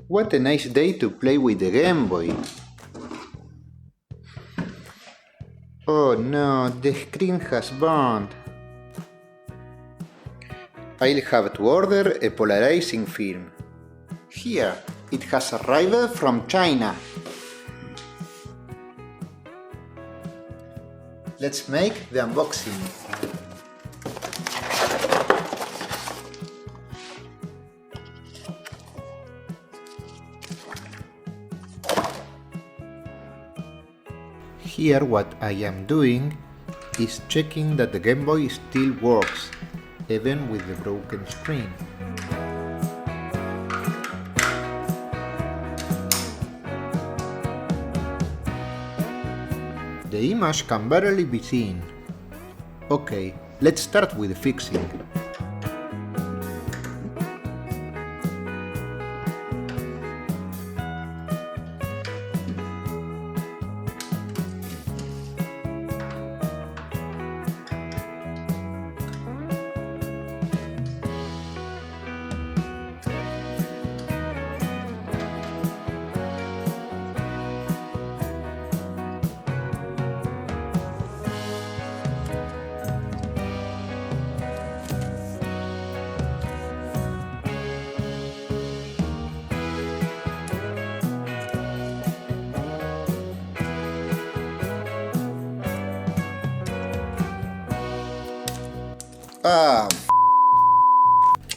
What a nice day to play with the Game Boy. Oh no, the screen has burned. I'll have to order a polarizing film. Here, it has arrived from China. Let's make the unboxing. Here what I am doing is checking that the Game Boy still works, even with the broken screen. The image can barely be seen. Okay, let's start with fixing.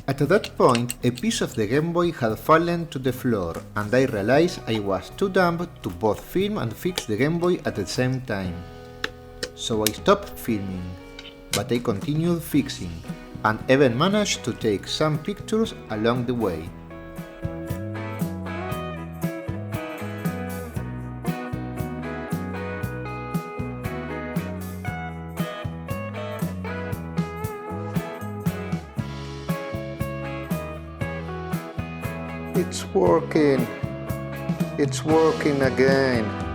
At that point, a piece of the Game Boy had fallen to the floor, and I realized I was too dumb to both film and fix the Game Boy at the same time. So I stopped filming, but I continued fixing, and even managed to take some pictures along the way. It's working again.